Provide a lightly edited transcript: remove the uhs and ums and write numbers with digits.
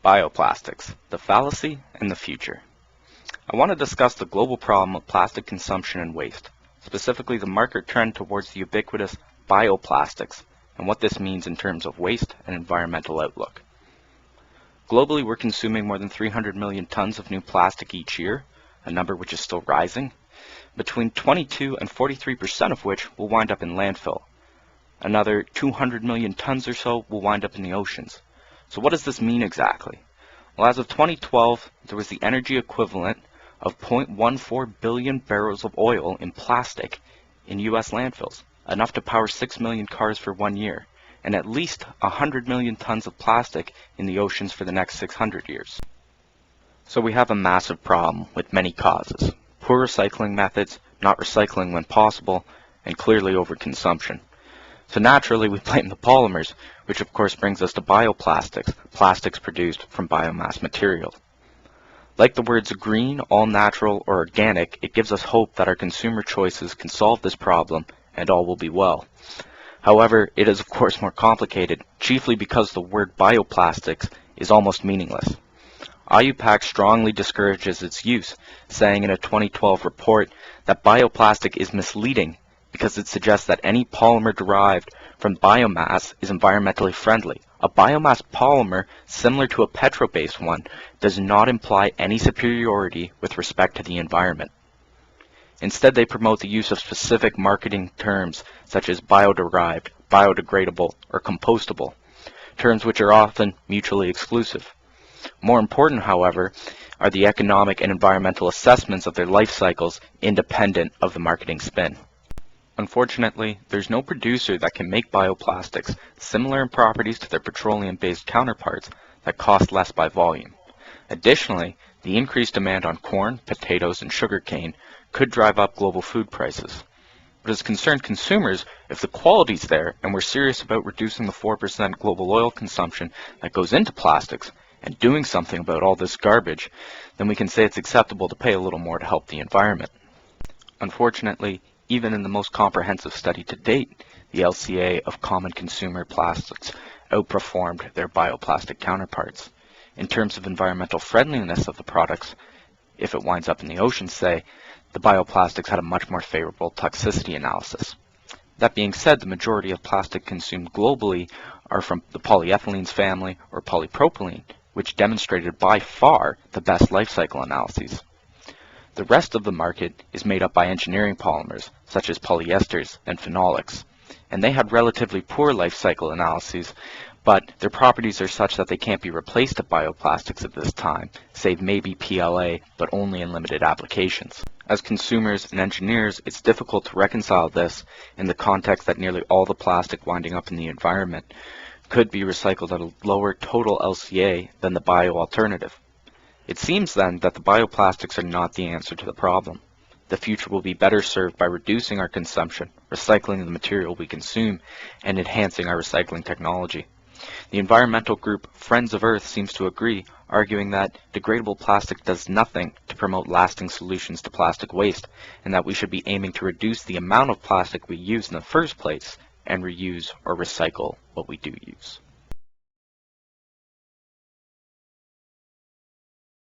Bioplastics, the fallacy and the future. I want to discuss the global problem of plastic consumption and waste, specifically the market trend towards the ubiquitous bioplastics and what this means in terms of waste and environmental outlook. Globally, we're consuming more than 300 million tons of new plastic each year, a number which is still rising, between 22 and 43% of which will wind up in landfill. Another 200 million tons or so will wind up in the oceans. So what does this mean exactly? Well, as of 2012, there was the energy equivalent of 0.14 billion barrels of oil in plastic in U.S. landfills, enough to power 6 million cars for 1 year, and at least 100 million tons of plastic in the oceans for the next 600 years. So we have a massive problem with many causes: poor recycling methods, not recycling when possible, and clearly overconsumption. So naturally we blame the polymers, which of course brings us to bioplastics, plastics produced from biomass material. Like the words green, all natural, or organic, it gives us hope that our consumer choices can solve this problem and all will be well. However, it is of course more complicated, chiefly because the word bioplastics is almost meaningless. IUPAC strongly discourages its use, saying in a 2012 report that bioplastic is misleading because it suggests that any polymer derived from biomass is environmentally friendly. A biomass polymer, similar to a petro-based one, does not imply any superiority with respect to the environment. Instead, they promote the use of specific marketing terms such as bioderived, biodegradable, or compostable, terms which are often mutually exclusive. More important, however, are the economic and environmental assessments of their life cycles independent of the marketing spin. Unfortunately, there's no producer that can make bioplastics similar in properties to their petroleum-based counterparts that cost less by volume. Additionally, the increased demand on corn, potatoes, and sugarcane could drive up global food prices. But as concerned consumers, if the quality's there and we're serious about reducing the 4% global oil consumption that goes into plastics and doing something about all this garbage, then we can say it's acceptable to pay a little more to help the environment. Unfortunately, even in the most comprehensive study to date, the LCA of common consumer plastics outperformed their bioplastic counterparts. In terms of environmental friendliness of the products, if it winds up in the ocean, say, the bioplastics had a much more favorable toxicity analysis. That being said, the majority of plastic consumed globally are from the polyethylenes family or polypropylene, which demonstrated by far the best life cycle analyses. The rest of the market is made up by engineering polymers, such as polyesters and phenolics, and they had relatively poor life cycle analyses, but their properties are such that they can't be replaced at bioplastics at this time, save maybe PLA, but only in limited applications. As consumers and engineers, it's difficult to reconcile this in the context that nearly all the plastic winding up in the environment could be recycled at a lower total LCA than the bio alternative. It seems then that the bioplastics are not the answer to the problem. The future will be better served by reducing our consumption, recycling the material we consume, and enhancing our recycling technology. The environmental group Friends of Earth seems to agree, arguing that degradable plastic does nothing to promote lasting solutions to plastic waste, and that we should be aiming to reduce the amount of plastic we use in the first place and reuse or recycle what we do use.